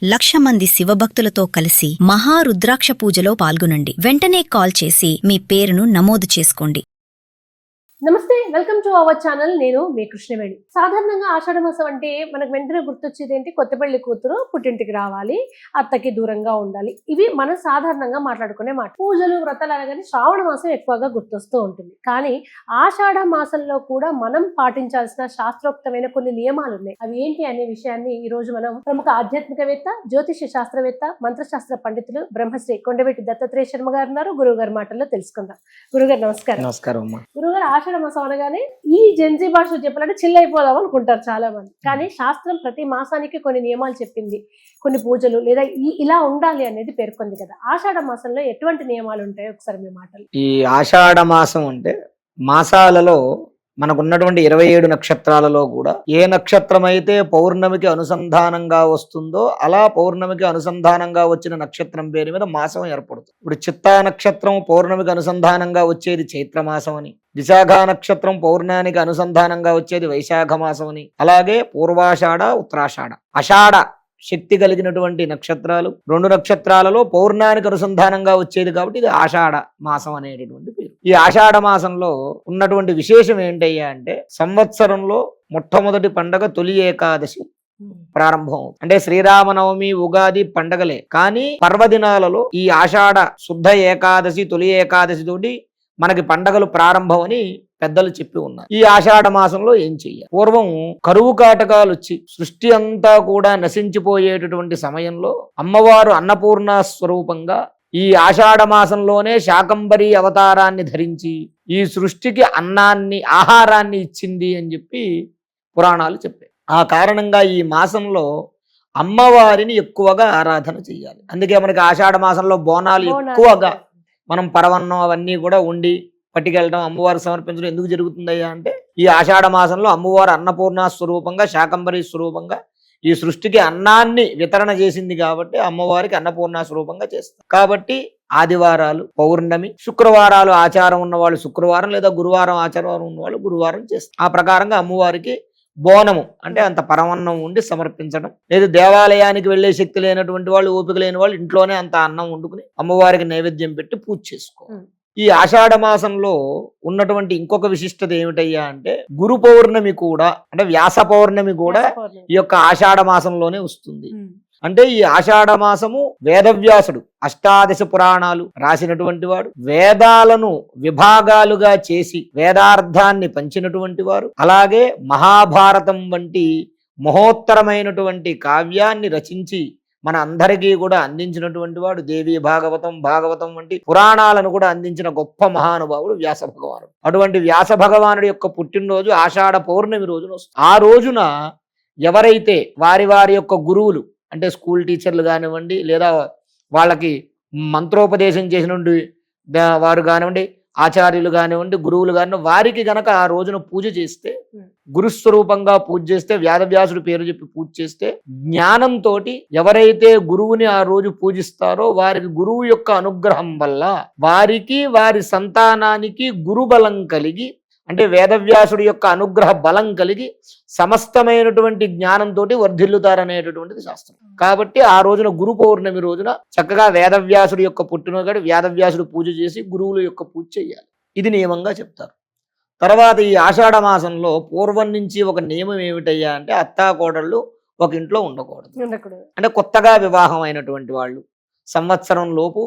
1,00,000 మంది శివభక్తులతో కలిసి మహారుద్రాక్ష పూజలో పాల్గొనండి. వెంటనే కాల్ చేసి మీ పేరును నమోదు చేసుకోండి. నమస్తే, వెల్కమ్ టు అవర్ ఛానల్. నేను మీ కృష్ణవేణి. సాధారణంగా ఆషాఢ మాసం అంటే మనకు వెంటనే గుర్తొచ్చేది ఏంటి? కొత్త పెళ్లి కూతురు పుట్టింటికి రావాలి, అత్తకి దూరంగా ఉండాలి. ఇవి మనం సాధారణంగా మాట్లాడుకునే మాట. పూజలు వ్రతాలు అనగానే శ్రావణ మాసం ఎక్కువగా గుర్తొస్తూ ఉంటుంది. కానీ ఆషాఢ మాసంలో కూడా మనం పాటించాల్సిన శాస్త్రోక్తమైన కొన్ని నియమాలు ఉన్నాయి. అవి ఏంటి అనే విషయాన్ని ఈ రోజు మనం ప్రముఖ ఆధ్యాత్మికవేత్త, జ్యోతిష శాస్త్రవేత్త, మంత్రశాస్త్ర పండితులు బ్రహ్మశ్రీ కొండవీటి దత్తాత్రేయ శర్మ గారు ఉన్నారు. గురువు గారి మాటల్లో తెలుసుకుందాం. గురుగారు నమస్కారం. నమస్కారం అమ్మా. గురుగారు, ఆషాఢ మాసం అనగానే ఈ జెన్జీ భాష చెప్పాలంటే చిల్ అయిపోదాం అనుకుంటారు చాలా మంది. కానీ శాస్త్రం ప్రతి మాసానికి కొన్ని నియమాలు చెప్పింది, కొన్ని పూజలు లేదా ఇలా ఉండాలి అనేది పేర్కొంది కదా. ఆషాఢ మాసంలో ఎటువంటి నియమాలు ఉంటాయో ఒకసారి మీ మాటలు. ఈ ఆషాఢ మాసం అంటే మాసాలలో మనకున్నటువంటి 27 నక్షత్రాలలో కూడా ఏ నక్షత్రం అయితే పౌర్ణమికి అనుసంధానంగా వస్తుందో అలా పౌర్ణమికి అనుసంధానంగా వచ్చిన నక్షత్రం పేరు మీద మాసం ఏర్పడుతుంది. ఇప్పుడు చిత్తా నక్షత్రం పౌర్ణమికి అనుసంధానంగా వచ్చేది చైత్రమాసం అని, విశాఖ నక్షత్రం పౌర్ణానికి అనుసంధానంగా వచ్చేది వైశాఖ మాసం అని, అలాగే పూర్వాషాఢ, ఉత్తరాషాఢ, అషాఢ శక్తి కలిగినటువంటి నక్షత్రాలు 2 నక్షత్రాలలో పౌర్ణానికి అనుసంధానంగా వచ్చేది కాబట్టి ఇది ఆషాఢ మాసం అనేటటువంటి పేరు. ఈ ఆషాఢ మాసంలో ఉన్నటువంటి విశేషం ఏంటయ్యా అంటే సంవత్సరంలో మొట్టమొదటి పండగ తొలి ఏకాదశి ప్రారంభం. అంటే శ్రీరామనవమి, ఉగాది పండగలే, కానీ పర్వదినాలలో ఈ ఆషాఢ శుద్ధ ఏకాదశి, తొలి ఏకాదశి తోటి మనకి పండగలు ప్రారంభం అని పెద్దలు చెప్పి ఉన్నారు. ఈ ఆషాఢ మాసంలో ఏం చెయ్యాలి? పూర్వం కరువు కాటకాలు వచ్చి సృష్టి అంతా కూడా నశించిపోయేటటువంటి సమయంలో అమ్మవారు అన్నపూర్ణ స్వరూపంగా ఈ ఆషాఢ మాసంలోనే శాకంబరి అవతారాన్ని ధరించి ఈ సృష్టికి అన్నాన్ని, ఆహారాన్ని ఇచ్చింది అని చెప్పి పురాణాలు చెప్పాయి. ఆ కారణంగా ఈ మాసంలో అమ్మవారిని ఎక్కువగా ఆరాధన చెయ్యాలి. అందుకే మనకి ఆషాఢ మాసంలో బోనాలు ఎక్కువగా మనం పరవన్నం అవన్నీ కూడా ఉండి పట్టుకెళ్ళడం, అమ్మవారికి సమర్పించడం ఎందుకు జరుగుతుందయ్యా అంటే ఈ ఆషాఢ మాసంలో అమ్మవారు అన్నపూర్ణ స్వరూపంగా, శాకంబరి స్వరూపంగా ఈ సృష్టికి అన్నాన్ని వితరణ చేసింది కాబట్టి అమ్మవారికి అన్నపూర్ణ స్వరూపంగా చేస్తారు. కాబట్టి ఆదివారాలు, పౌర్ణమి, శుక్రవారాలు ఆచారం ఉన్నవాళ్ళు శుక్రవారం లేదా గురువారం ఆచారం ఉన్నవాళ్ళు గురువారం చేస్తారు. ఆ ప్రకారంగా అమ్మవారికి బోనము అంటే అంత పరమన్నం ఉండి సమర్పించడం, లేదా దేవాలయానికి వెళ్లే శక్తి లేనటువంటి వాళ్ళు, ఓపిక లేని వాళ్ళు ఇంట్లోనే అంత అన్నం వండుకుని అమ్మవారికి నైవేద్యం పెట్టి పూజ చేసుకోవాలి. ఈ ఆషాఢ మాసంలో ఉన్నటువంటి ఇంకొక విశిష్టత ఏమిటయ్యా అంటే గురు పౌర్ణమి కూడా, అంటే వ్యాస పౌర్ణమి కూడా ఈ యొక్క ఆషాఢ మాసంలోనే వస్తుంది. అంటే ఈ ఆషాఢ మాసము వేదవ్యాసుడు అష్టాదశ పురాణాలు రాసినటువంటి వాడు, వేదాలను విభాగాలుగా చేసి వేదార్థాన్ని పంచినటువంటి వారు, అలాగే మహాభారతం వంటి మహోత్తరమైనటువంటి కావ్యాన్ని రచించి మన అందరికీ కూడా అందించినటువంటి వాడు, దేవి భాగవతం, భాగవతం వంటి పురాణాలను కూడా అందించిన గొప్ప మహానుభావుడు వ్యాస భగవానుడు. అటువంటి వ్యాస భగవానుడి యొక్క పుట్టినరోజు ఆషాఢ పౌర్ణమి రోజున వస్తుంది. ఆ రోజున ఎవరైతే వారి యొక్క గురువులు, అంటే స్కూల్ టీచర్లు కానివ్వండి, లేదా వాళ్ళకి మంత్రోపదేశం చేసినటువంటి వారు కానివ్వండి, ఆచార్యులు కానివ్వండి, గురువులు కానివ్వండి, వారికి గనక ఆ రోజున పూజ చేస్తే, గురుస్వరూపంగా పూజ చేస్తే, వేదవ్యాసుడి పేరు చెప్పి పూజ చేస్తే, జ్ఞానంతో ఎవరైతే గురువుని ఆ రోజు పూజిస్తారో వారికి గురువు యొక్క అనుగ్రహం వల్ల వారికి, వారి సంతానానికి గురుబలం కలిగి, అంటే వేదవ్యాసుడి యొక్క అనుగ్రహ బలం కలిగి సమస్తమైనటువంటి జ్ఞానంతో వర్ధిల్లుతారనేటటువంటిది శాస్త్రం. కాబట్టి ఆ రోజున గురు పౌర్ణమి రోజున చక్కగా వేదవ్యాసుడి యొక్క పుట్టినరోజు వేదవ్యాసుడు పూజ చేసి గురువుల యొక్క పూజ చేయాలి. ఇది నియమంగా చెప్తారు. తర్వాత ఈ ఆషాఢ మాసంలో పూర్వం నుంచి ఒక నియమం ఏమిటయ్యా అంటే అత్తాకోడళ్ళు ఒక ఇంట్లో ఉండకూడదు. అంటే కొత్తగా వివాహం అయినటువంటి వాళ్ళు సంవత్సరం లోపు,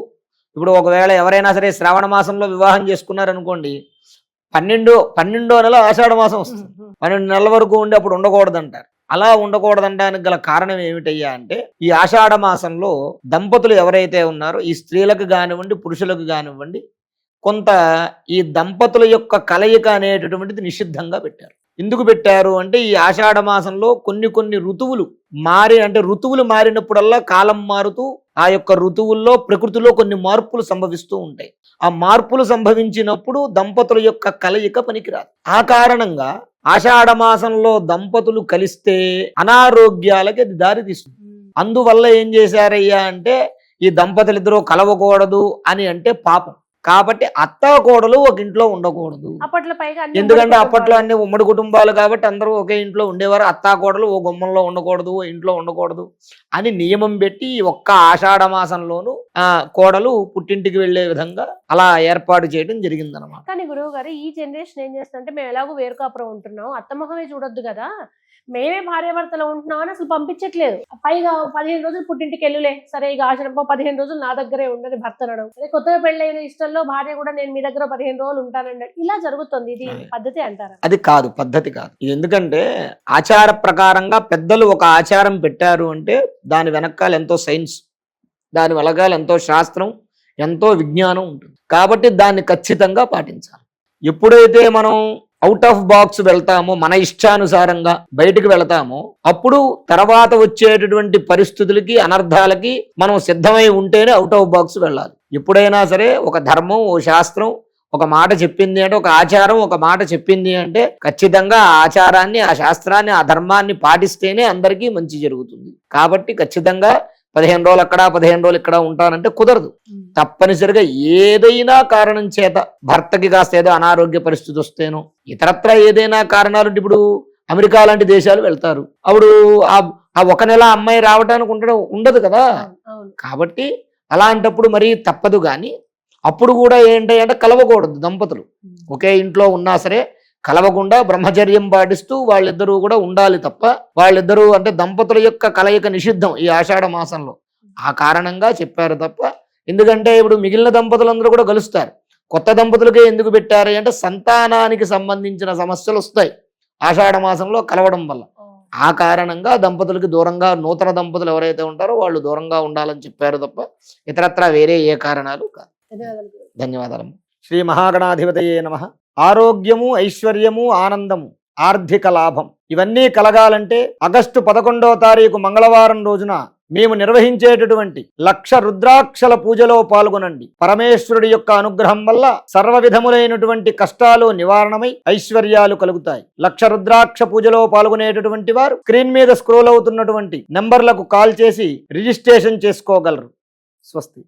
ఇప్పుడు ఒకవేళ ఎవరైనా సరే శ్రావణ మాసంలో వివాహం చేసుకున్నారనుకోండి, 12వ నెల ఆషాఢ మాసం వస్తుంది. 12 నెలల వరకు ఉండి అప్పుడు ఉండకూడదంటారు. అలా ఉండకూడదనడానికి గల కారణం ఏమిటయ్యా అంటే ఈ ఆషాఢ మాసంలో దంపతులు ఎవరైతే ఉన్నారో ఈ స్త్రీలకు కానివ్వండి, పురుషులకు కానివ్వండి, కొంత ఈ దంపతుల యొక్క కలయిక అనేటటువంటిది నిషిద్ధంగా పెట్టారు. ఎందుకు పెట్టారు అంటే ఈ ఆషాఢ మాసంలో కొన్ని ఋతువులు అంటే ఋతువులు మారినప్పుడల్లా కాలం మారుతూ ఆ యొక్క ఋతువుల్లో ప్రకృతిలో కొన్ని మార్పులు సంభవిస్తూ ఉంటాయి. ఆ మార్పులు సంభవించినప్పుడు దంపతుల యొక్క కలయిక పనికిరాదు. ఆ కారణంగా ఆషాఢ మాసంలో దంపతులు కలిస్తే అనారోగ్యాలకి అది దారి తీస్తుంది. అందువల్ల ఏం చేశారయ్యా అంటే ఈ దంపతులిద్దరూ కలవకూడదు అని అంటే పాపం. కాబట్టి అత్త కోడలు ఒక ఇంట్లో ఉండకూడదు. అప్పట్లో పైగా అన్ని ఎందుకంటే ఉమ్మడి అప్పట్లో కుటుంబాలు. అన్ని ఉమ్మడి కుటుంబాలు కాబట్టి అందరూ ఒకే ఇంట్లో ఉండేవారు. అత్తా కోడలు ఓ గుమ్మంలో ఉండకూడదు, ఓ ఇంట్లో ఉండకూడదు అని నియమం పెట్టి ఒక్క ఆషాఢ మాసంలోనూ కోడలు పుట్టింటికి వెళ్లే విధంగా అలా ఏర్పాటు చేయడం జరిగిందనమాట. కానీ గురువు గారు ఈ జనరేషన్ ఏం చేస్తుందంటే మేము ఎలాగో వేరు కాపురం ఉంటున్నాం, అత్తమొహమే చూడొద్దు కదా, మేమే భార్యాభర్తలు ఉంటున్నాం అని అసలు పంపించట్లేదు. పైగా 15 రోజులు పుట్టింటికి వెళ్ళులే, సరే ఇక ఆశ్రమం 15 రోజులు నా దగ్గరే ఉండని భర్త అనడం, అదే కొత్తగా పెళ్ళైన ఇష్టంలో భార్య కూడా నేను మీ దగ్గర 15 రోజులు ఉంటానండి, ఇలా జరుగుతుంది. ఇది పద్ధతి అంటారా? అది కాదు, పద్ధతి కాదు ఇది. ఎందుకంటే ఆచార ప్రకారంగా పెద్దలు ఒక ఆచారం పెట్టారు అంటే దాని వెనకాల ఎంతో సైన్స్, దాని వెనకాల ఎంతో శాస్త్రం, ఎంతో విజ్ఞానం ఉంటుంది. కాబట్టి దాన్ని ఖచ్చితంగా పాటించాలి. ఎప్పుడైతే మనం అవుట్ ఆఫ్ బాక్స్ వెళ్తామో, మన ఇష్టానుసారంగా బయటకు వెళతామో, అప్పుడు తర్వాత వచ్చేటటువంటి పరిస్థితులకి, అనర్థాలకి మనం సిద్ధమై ఉంటేనే అవుట్ ఆఫ్ బాక్స్ వెళ్ళాలి. ఎప్పుడైనా సరే ఒక ధర్మం, ఓ శాస్త్రం ఒక మాట చెప్పింది అంటే, ఒక ఆచారం ఒక మాట చెప్పింది అంటే ఖచ్చితంగా ఆ ఆచారాన్ని, ఆ శాస్త్రాన్ని, ఆ ధర్మాన్ని పాటిస్తేనే అందరికీ మంచి జరుగుతుంది. కాబట్టి ఖచ్చితంగా 15 రోజులు అక్కడ 15 రోజులు ఇక్కడ ఉంటానంటే కుదరదు. తప్పనిసరిగా ఏదైనా కారణం చేత భర్తకి కాస్త ఏదో అనారోగ్య పరిస్థితి వస్తేనో, ఇతరత్ర ఏదైనా కారణాలు, ఇప్పుడు అమెరికా లాంటి దేశాలు వెళ్తారు, అప్పుడు ఆ ఒక నెల అమ్మాయి రావడానికి ఉండదు కదా. కాబట్టి అలాంటప్పుడు మరి తప్పదు. కానీ అప్పుడు కూడా ఏంటి అంటే కలవకూడదు. దంపతులు ఒకే ఇంట్లో ఉన్నా సరే కలవకుండా బ్రహ్మచర్యం పాటిస్తూ వాళ్ళిద్దరూ కూడా ఉండాలి తప్ప, వాళ్ళిద్దరూ అంటే దంపతుల యొక్క కలయిక నిషిద్ధం ఈ ఆషాఢ మాసంలో. ఆ కారణంగా చెప్పారు తప్ప, ఎందుకంటే ఇప్పుడు మిగిలిన దంపతులందరూ కూడా కలుస్తారు. కొత్త దంపతులకే ఎందుకు పెట్టారు అంటే సంతానానికి సంబంధించిన సమస్యలు వస్తాయి ఆషాఢ మాసంలో కలవడం వల్ల. ఆ కారణంగా దంపతులకి దూరంగా, నూతన దంపతులు ఎవరైతే ఉంటారో వాళ్ళు దూరంగా ఉండాలని చెప్పారు తప్ప ఇతరత్రా వేరే ఏ కారణాలు కాదు. ధన్యవాదాలు. శ్రీ మహాగణాధిపతయే నమః. ఆరోగ్యము, ఐశ్వర్యము, ఆనందము, ఆర్థిక లాభం ఇవన్నీ కలగాలంటే ఆగస్టు 11వ తారీఖు మంగళవారం రోజున మేము నిర్వహించేటటువంటి 1,00,000 రుద్రాక్షల పూజలో పాల్గొనండి. పరమేశ్వరుడి యొక్క అనుగ్రహం వల్ల సర్వ విధములైనటువంటి కష్టాలు నివారణమై ఐశ్వర్యాలు కలుగుతాయి. 1,00,000 రుద్రాక్ష పూజలో పాల్గొనేటటువంటి వారు స్క్రీన్ మీద స్క్రోల్ అవుతున్నటువంటి నంబర్లకు కాల్ చేసి రిజిస్ట్రేషన్ చేసుకోగలరు. స్వస్తి.